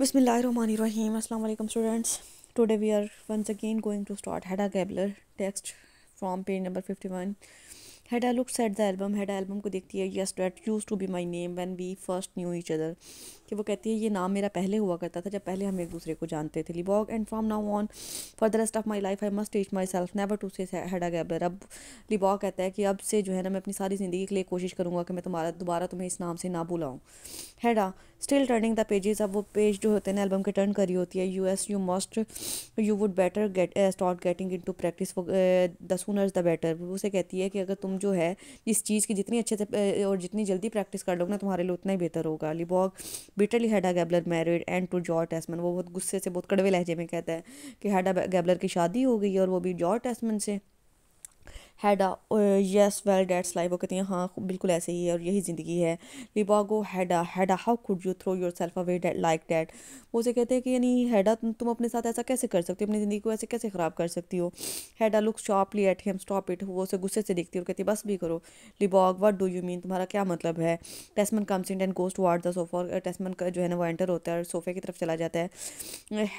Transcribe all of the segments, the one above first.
Bismillahirrahmanirrahim. Assalamu alaikum students. Today we are once again going to start Hedda Gabler text from page number 51. Hedda looks at the album. Hedda album को देखती है. Yes, that used to be my name when we first knew each other. कि वो कहती है ये नाम मेरा पहले हुआ करता था जब पहले हम एक दूसरे को जानते थे. Libog and from now on for the rest of my life I must teach myself never to say Hedda Gabler. अब Libog कहता है कि अब से जो है ना मैं अपनी सारी ज़िंदगी के लिए कोशिश करूँगा कि मैं दोबारा तुम्हें इस नाम से ना बुलाऊँ. हेडा स्टिल टर्निंग द पेजेस. अब वो पेज जो होते हैं ना एल्बम के टर्न करी होती है. You would better get start getting into practice the sooner the better. वो उसे कहती है कि अगर तुम जो है इस चीज़ की जितनी अच्छे से और जितनी जल्दी प्रैक्टिस कर लोगे ना तुम्हारे लिए उतना ही बेहतर होगा. Lovborg bitterly Hedda Gabler married and to George Tesman. वो बहुत गुस्से से बहुत कड़वे लहजे में कहता है कि हेडा गैबलर की शादी हो गई है और वो भी जॉर्ज टेस्मन से. हैडा यस वेल डेट्स लाइफ. वो कहती हैं हाँ बिल्कुल ऐसे ही है और यही ज़िंदगी है. Lovborg Hedda Hedda how could you throw yourself away like that. वो उसे कहते हैं कि यानी हैडा तुम अपने साथ ऐसा कैसे कर सकती हो, अपनी ज़िंदगी को ऐसे कैसे ख़राब कर सकती हो. Hedda look sharply at him stop it. वो उसे गुस्से से देखती है और कहती है बस भी करो. Lovborg what do you mean, तुम्हारा क्या मतलब है. Tesman comes in and goes towards the sofa. Tesman का जो है ना वो एंटर होता है और सोफे की तरफ चला जाता है.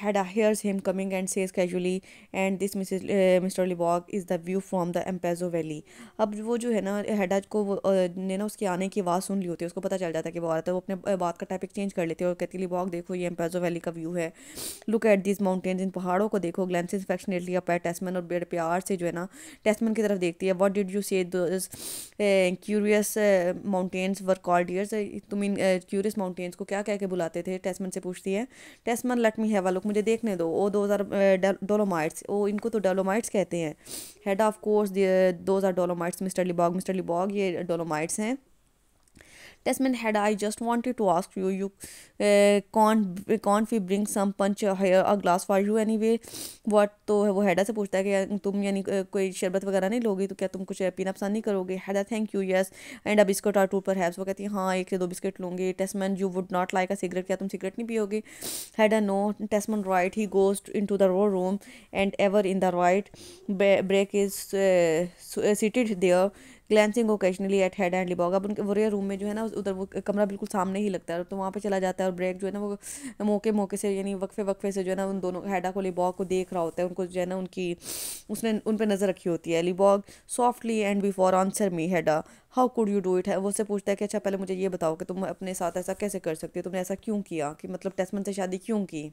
हैडा hears him coming and says casually and this Mr. Libog is the view from the Ampezzo Valley. अब वो जो है ना हेडा को ने ना उसके आने की आवाज़ सुन ली होती है. उसको पता चल जाता है कि वो आ रहा था. वो अपने बात का टॉपिक चेंज कर लेती है और कहती है लिबॉग देखो ये एम्पेजो वैली का व्यू है. Look at this mountains. इन पहाड़ों को देखो. Glances affectionately up at Tesman. और बड़े प्यार से जो है ना टेस्मन की तरफ देखती है. What did you say those curious mountains were called dears. तुम इन क्यूरियस माउंटेन्स को क्या कह के बुलाते थे. टेस्मन से पूछती है. Tesman let me have a look. मुझे देखने दो. Oh those are Dolomites. Oh इनको तो डोलोमाइट्स कहते हैं. Head of course those are Dolomites mister Lovborg. Mister Lovborg ये डोलोमाइट्स हैं. Tesman had I just wanted to ask you, can't we bring some punch here, a glass for you anyway? What. तो वो हेडा से पूछता है कि तुम यानी कोई शरबत वगैरह नहीं लोगी तो क्या तुम कुछ पीना पसंद नहीं करोगे. Hedda thank you yes and a biscuit और टू पर हैव्स. वो कहती है हाँ एक से दो बिस्किट लूँगी. Tesman you would not like a cigarette. क्या तुम सिगरेट नहीं पियोगे. Hedda no. Tesman right. He goes into the room and ever in the right break is seated there glancing occasionally at Hedda and Lovborg. अब उनके वो room में जो है ना उधर वो कमरा बिल्कुल सामने ही लगता है तो वहाँ पे चला जाता है. और ब्रेक जो है ना वो मौके से यानी वक्फे से जो है ना उन दोनों हेडा को लिबॉग को देख रहा होता है. उनको जो है ना उसने उन पर नज़र रखी होती है. Lovborg softly and before answer me Hedda how could you do it. है वो से पूछता है कि अच्छा पहले मुझे ये बताओ कि तुम अपने साथ ऐसा कैसे कर सकती हो. तुमने ऐसा क्यों किया कि मतलब टेस्मन से शादी क्यों की.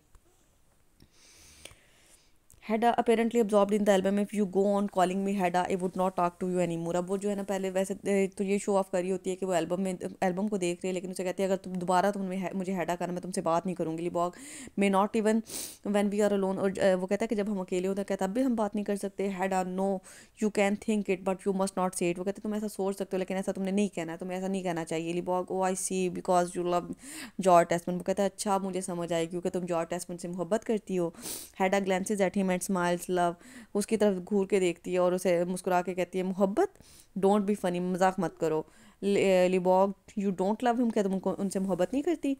Hedda apparently absorbed in the album. If you go on calling me Hedda, I would not talk to you anymore. अब वो जो है ना पहले वैसे तो ये शो ऑफ करी होती है कि वो एल्बम को देख रही है लेकिन उसे कहती है अगर तुम दोबारा मुझे हैडा करना मैं तुमसे बात नहीं करूँगी. Lovborg may not even when we are alone. और वो कहता है कि जब हम अकेले होते हैं तब भी हम बात नहीं कर सकते. Hedda no you can think it but you must not say it. वो कहते तुम ऐसा सोच सकते हो लेकिन ऐसा तुमने नहीं कहना है. तुम्हें ऐसा नहीं कहना चाहिए. लिबॉग ओ आई सी because you love George Tesman. वो कहता है अच्छा मुझे समझ आई क्योंकि तुम जॉर्ज टेस्मन से मोहब्बत करती हो. Hedda glances at him and smiles love. उसकी तरफ घूर के देखती है और उसे मुस्कुरा के कहती है मोहब्बत. Don't be funny. मजाक मत करो. Lovborg you don't love him. क्या तुम उनसे मोहब्बत नहीं करती.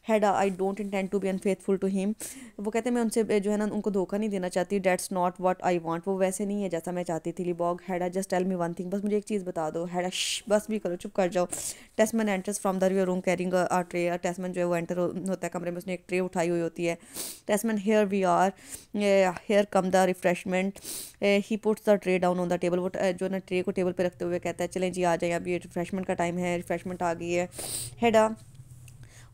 Hedda I don't intend to be unfaithful to him. वो कहते हैं मैं उनसे जो है ना उनको धोखा नहीं देना चाहती. That's not what I want. वो वैसे नहीं है जैसा मैं चाहती थी. Lovborg Hedda just tell me one thing. बस मुझे एक चीज़ बता दो. हैडा बस भी करो चुप कर जाओ. Tesman enters from the room carrying a tray. Tesman जो है वो एंटर होता है कमरे में. उसने एक ट्रे उठाई हुई होती है. Tesman here we are here come the refreshment. He puts the tray down on the table. वो जो ना ट्रे को टेबल पे रखते हुए कहता है चलें जी आ जाए अभी रिफ्रेशमेंट का टाइम है. रिफ्रेशमेंट आ गई है. Hedda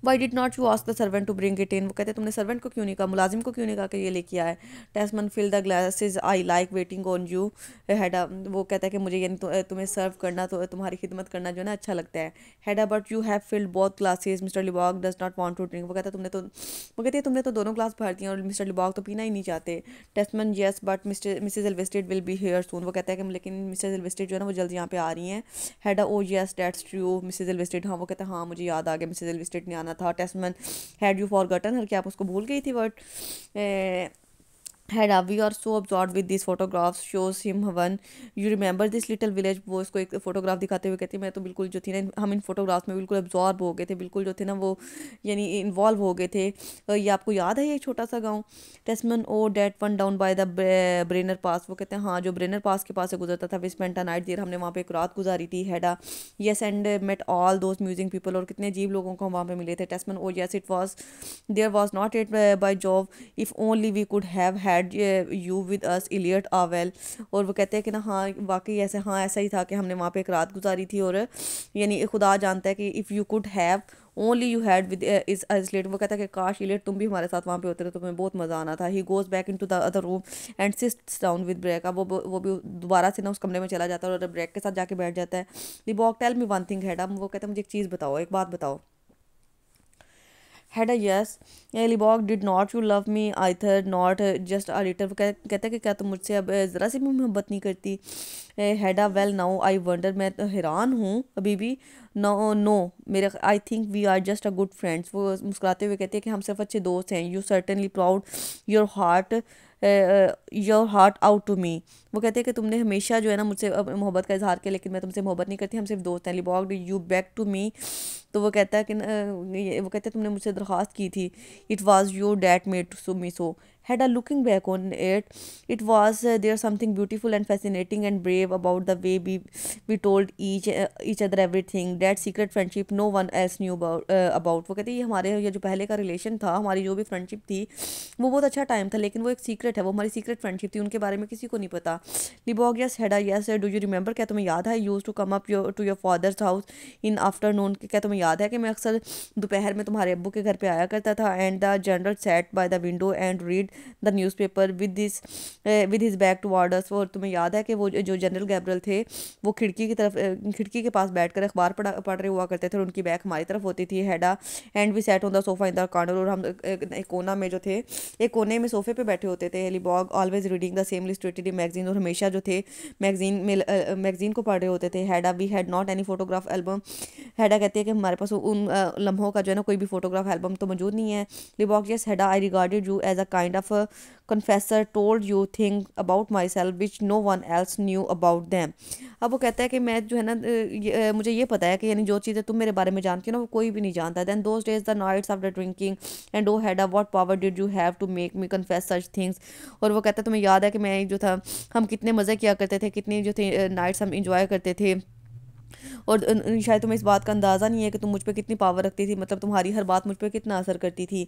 why did not you ask the servant to bring it in. वो कहते हैं तुमने सर्वेंट को क्यों नहीं कहा, मुलाजिम को क्यों नहीं कहा कि ये लेके आए. Tesman fill the glasses I like waiting on you. Hedda वो कहता है कि मुझे यानी तुम्हें सर्व करना तो तुम्हारी खिदमत करना जो है ना अच्छा लगता है. Hedda but you have filled both glasses. Mr Lovborg does not want to drink. वो कहती है तुमने तो दोनों ग्लास भर दिए और मिस्टर लिबॉग तो पीना ही नहीं चाहते. Tesman yes but Mrs Elvsted will be here soon. वो कहता है कि लेकिन मिसेज एल्वेस्टेड जो है ना वो जल्द यहाँ पे आ रही हैं. Hedda oh yes that's true Mrs Elvsted. हाँ वो कहता है हाँ मुझे याद आ गया मिसेज एल्वेस्टेड ने आना था. टेस्टमन हैड यू फॉरगटन हर. क्या आप उसको भूल गई थी word. Hedda, we are so absorbed with these photographs, shows him one. You remember this little village? वो इसको एक फोटोग्राफ दिखाते हुए कहती है मैं तो बिल्कुल जो थी ना, हम इन फोटोग्राफ्स में बिल्कुल एब्जॉर्ब हो गए थे, बिल्कुल जो थे ना वो यानी इन्वॉल्व हो गए थे। ये आपको याद है ये छोटा सा गांव? Tesman oh that one down by the Brenner Pass, वो कहते हैं हाँ जो ब्रेनर पास के पास से गुजरता था। We spent a night there, हमने वहाँ पे एक रात गुजारी थी। Hedda, yes and met all those musing people, और कितने अजीब लोगों को हम वहाँ पे मिले थे। Tesman oh yes it was there was not it by Jove, if only we could have had you with us Eilert आवेल। और वो कहते हैं कि ना हाँ वाकई ऐसे, हाँ ऐसा ही था कि हमने वहाँ पे एक रात गुजारी थी। और यानी खुदा जानता है कि if you could have only you had with is islet, वो कहता है कि काश इलियट तुम भी हमारे साथ वहाँ पे होते तो तुम्हें बहुत मज़ा आना था। He goes back into the other room and sits down with break, अब वो भी दोबारा से ना उस कमरे में चला जाता है और ब्रेक के साथ जाके बैठ जाता है। दी बॉक tell me one thing Hedda, वो कहता है मुझे एक चीज़ बताओ, एक बात बताओ। Had a yes, Libog did not you love me either, not just a little, कहता है कि क्या तुम मुझसे अब ज़रा सी भी मोहब्बत नहीं करती। Had a well now I wonder, मैं तो हैरान हूँ अभी भी। नो नो मेरे, I think we are just a good friends, वो मुस्कुराते हुए कहते हैं कि हम सिर्फ अच्छे दोस्त हैं। You certainly proud your heart out to me, वो कहते हैं कि तुमने हमेशा जो है ना मुझसे मोहब्बत का इजहार किया, लेकिन मैं तुमसे मोहब्बत नहीं करती, हम सिर्फ दोस्त हैं। लिबॉग यू बैक टू मी, तो वो कहता है कि वो कहते हैं तुमने मुझसे दरख्वास्त की थी। It was your that made to me so. Had a looking back on it, it was there something beautiful and fascinating and brave about the way we told each other everything. That secret friendship no one else knew about. वो कहते हैं ये हमारे ये जो पहले का relation था, हमारी जो भी फ्रेंडशिप थी वो बहुत अच्छा टाइम था, लेकिन वो एक सीक्रेट है, वो हमारी सीक्रेट फ्रेंडशिप थी, उनके बारे में किसी को नहीं पता। Lovborg yes Hedda yes do you remember, क्या तुम्हें याद है? Used to come up to your father's house in afternoon, क्या तुम्हें याद है कि मैं अक्सर दोपहर में तुम्हारे अब्बू के घर पे आया करता था। And the general sat by the window and read the newspaper with his back toward us, और तुम्हें याद है कि वो जो जनरल गैब्रियल थे वो खिड़की की तरफ खिड़की के पास बैठकर अखबार पढ़ रहे हुआ करते थे और उनकी बैक हमारी तरफ होती थी। Hedda, and we sat on the sofa in the corner, और हम एक कोना में जो थे, एक कोने में सोफे पे बैठे होते थे। Lovborg always reading the same illustrated magazine, और हमेशा जो थे मैगजीन को पढ़ रहे होते थे। Hedda, we had not any photograph album, Hedda कहती है कि हमारे पास उन लम्हों का जो है ना कोई भी फोटोग्राफ एल्बम तो मौजूद नहीं है। Lovborg yes Hedda, I regarded you as a kind of confessor, told you thing about myself which no one else knew about them. अब वो कहता है कि मैं जो है ना मुझे ये पता है कि यानी जो चीज़ें तुम मेरे बारे में जानती हो ना वो कोई भी नहीं जानता। Then those days the nights after drinking and oh had what power did you have to make me confess such things, और वो कहता है तुम्हें याद है कि मैं जो था हम कितने मज़े किया करते थे, कितनी जो थे नाइट्स हम इंजॉय करते थे। और शायद तुम्हें इस बात का अंदाज़ा नहीं है कि तुम मुझ पे कितनी पावर रखती थी, मतलब तुम्हारी हर बात मुझ पे कितना असर करती थी।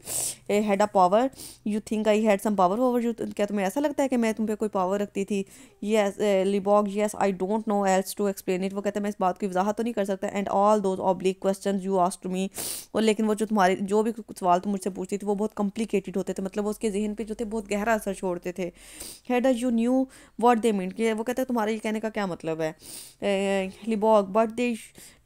Had a power, you think I had some power over you, क्या तुम्हें ऐसा लगता है कि मैं तुम पे कोई पावर रखती थी? Yes Lovborg yes I don't know else to explain it, वो कहते हैं मैं इस बात की वजाहत तो नहीं कर सकता। And all those oblique question you asked to me, और लेकिन वो जो तुम्हारे जो भी सवाल तुम मुझसे पूछती थी वो बहुत कॉम्प्लिकेटेड होते थे, मतलब वो उसके जहन पे जो थे बहुत गहरा असर छोड़ते थे। Had you knew what they mean, कि वो कहते हैं तुम्हारे ये कहने का क्या मतलब है? Lovborg but they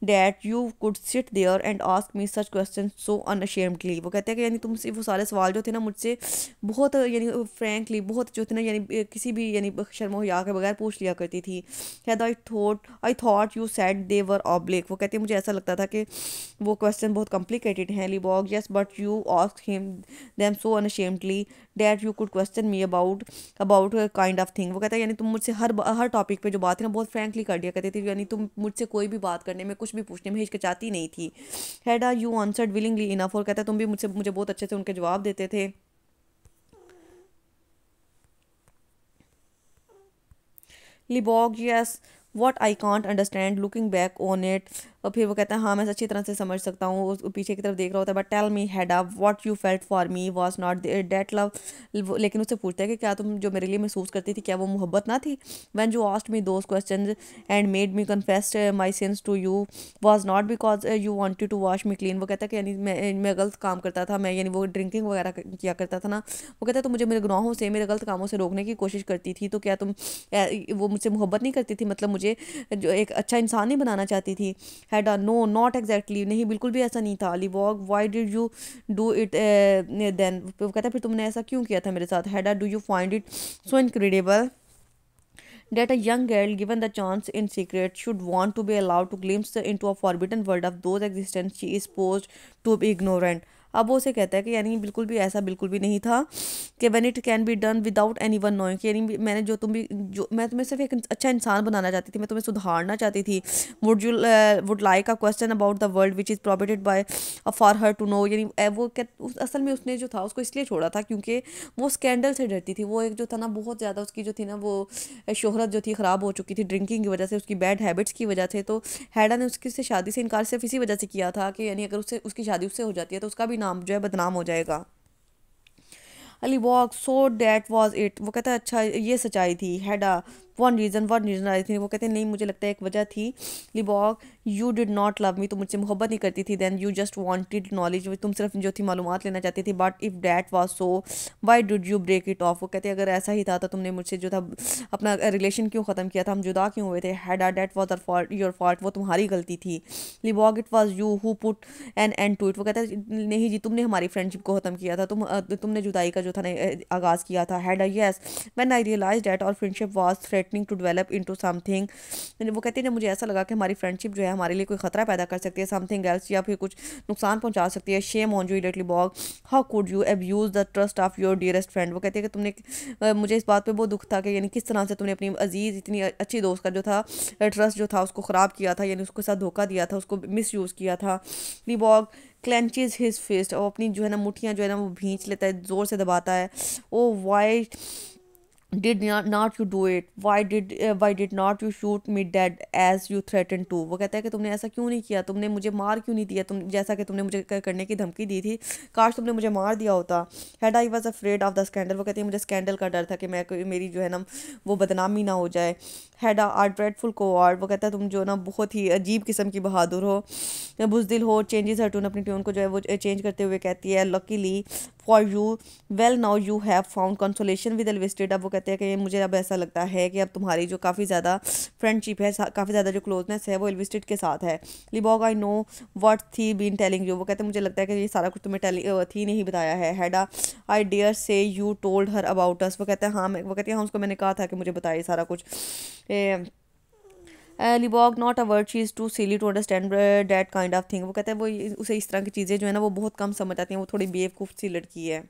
that you could sit there and ask me such questions so unashamedly, वो कहते हैं कि यानी तुमसे वो सारे सवाल जो थे ना मुझसे बहुत यानी फ्रैंकली बहुत जो थे ना यानी किसी भी यानी शर्म हया के बगैर पूछ लिया करती थी। I thought you said they were oblique, वो कहती है मुझे ऐसा लगता था कि वो क्वेश्चन बहुत कॉम्प्लिकेटेड हैं। Lovborg yes but you ask him them so unashamedly that you could question me about kind of thing, वो कहता है यानी तुम मुझसे हर टॉपिक पे जो बात है ना बहुत फ्रैंकली कर दिया करती थी, यानी तुम मुझसे कोई भी बात करने में कुछ भी पूछने में हिचकिचाती नहीं थी। Had you answered willingly enough, और कहता है तुम भी मुझे बहुत अच्छे से उनके जवाब देते थे। Lovborg yes what I can't understand looking back on it, और फिर वो कहता है हाँ मैं अच्छी तरह से समझ सकता हूँ, उस पीछे की तरफ देख रहा होता है। But tell me head up what you felt for me was not that love, लेकिन उससे पूछता है कि क्या तुम जो मेरे लिए महसूस करती थी क्या वो मोहब्बत ना थी? When you asked me those questions and made me confess my sins to you was not because you wanted to wash me clean, वो कहता है कि यानी मैं गलत काम करता था, मैं यानी वो ड्रिंकिंग वगैरह किया करता था ना, वो कहता है तो मुझे मेरे गुनाहों से मेरे गलत कामों से रोकने की कोशिश करती थी, तो क्या तुम वो मुझसे मोहब्बत नहीं करती थी, मतलब मुझे जो एक अच्छा इंसान नहीं बनाना चाहती थी? हैड नो नॉट एग्जैक्टली, नहीं बिल्कुल भी ऐसा नहीं था। Lovborg why did you do it then, वो कहता है फिर तुमने ऐसा क्यों किया था मेरे साथ? Had do you find it so incredible that a young girl given the chance in secret should want to be allowed to glimpse into a forbidden world of those existence she is supposed to be ignorant? अब वो उसे कहता है कि यानी बिल्कुल भी ऐसा बिल्कुल भी नहीं था कि when it can be done without any one knowing, यानी मैंने जो मैं तुम्हें सिर्फ एक अच्छा इंसान बनाना चाहती थी, मैं तुम्हें सुधारना चाहती थी। Would like a question about the world which is provided by for her to know, यानी असल में उसने जो था उसको इसलिए छोड़ा था क्योंकि वो स्कैंडल से डरती थी। वो एक जो था ना बहुत ज़्यादा उसकी जो थी ना वो शोहरत जो थी ख़राब हो चुकी थी ड्रिंकिंग की वजह से, उसकी बैड हैबिट्स की वजह से। तो हैडा ने उसकी से शादी से इनकार सिर्फ इसी वजह से किया था कि यानी अगर उससे उसकी शादी उससे हो जाती है तो उसका भी नाम जो है बदनाम हो जाएगा। Ali walk so that was it, वो कहता है अच्छा ये सच्चाई थी। हैडा वन रीज़न आई थी, वो कहते हैं नहीं मुझे लगता है एक वजह थी। Lovborg you did not love me, तो मुझसे मोहब्बत नहीं करती थी। Then you just wanted knowledge, तुम सिर्फ जो थी मालूमात लेना चाहती थी। But if that was so why did you break it off, वो कहते हैं अगर ऐसा ही था तो तुमने मुझसे जो था अपना रिलेशन क्यों ख़त्म किया था, हम जुदा क्यों हुए थे। Hedda that was fault your fault, वो तुम्हारी गलती थी। Lovborg it was you who put an end to it, वो कहता है नहीं जी तुमने हमारी फ्रेंडशिप को ख़त्म किया था, तुमने जुदाई का जो था ना आगाज़ किया था। Hedda yes when I realise that our friendship was threatening to develop into something, वो कहती है ना मुझे ऐसा लगा कि हमारी फ्रेंडशिप जो है हमारे लिए कोई खतरा पैदा कर सकती है, समथिंग एल्स, या फिर कुछ नुकसान पहुंचा सकती है। Shame on you little bog, how could you abuse the trust of your dearest friend, वो कहती है कि तुमने मुझे इस बात पे बहुत दुख था कि यानी किस तरह से तुमने अपनी अजीज़ इतनी अच्छी दोस्त का जो था ट्रस्ट जो था उसको ख़राब किया था, यानी उसके साथ धोखा दिया था, उसको मिस यूज़ किया था। दी बॉग क्लेंचेज हिज फिस्ट, और अपनी जो है ना मुठ्ठियाँ जो है ना वो भींच लेता है, ज़ोर से दबाता है। Oh why did not you do it, why did not you shoot me dead as you threatened to, वो कहता है कि तुमने ऐसा क्यों नहीं किया, तुमने मुझे मार क्यों नहीं दिया, तुम जैसा कि तुमने मुझे करने की धमकी दी थी, काश तुमने मुझे मार दिया होता। Had I was afraid of the scandal, वो कहती है मुझे स्कैंडल का डर था कि मैं मेरी जो है ना वो बदनामी ना हो जाए। हैड आर ड्रेडफुल कोवार्ड, वो कहता है तुम जो ना बहुत ही अजीब किस्म की बहादुर हो, बुजदिल हो। चेंजेस हर टून, अपनी ट्यून को जो है वो चेंज करते हुए कहती है luckily for you well now you have found consolation with Elvsted, अब वो कहते हैं कि मुझे अब ऐसा लगता है कि अब तुम्हारी जो काफ़ी ज़्यादा फ्रेंडशिप है, काफ़ी ज़्यादा जो क्लोजनेस है वो एलविस्टेड के साथ है। लिबॉग आई नो व्हाट थी बीन टेलिंग यू, वो कहते हैं मुझे लगता है कि ये सारा कुछ तुम्हें थी नहीं बताया है। Hedda I dare say you told her about us, वो कहते हैं हाँ, वो कहती है हाँ उसको मैंने कहा था कि मुझे बताइए सारा कुछ। Lovborg not a word she is too silly to understand that kind of thing, वो कहते हैं वो उसे इस तरह की चीज़ें जो है ना वो बहुत कम समझ आती हैं, वो थोड़ी बेवकूफ़ सी लड़की है।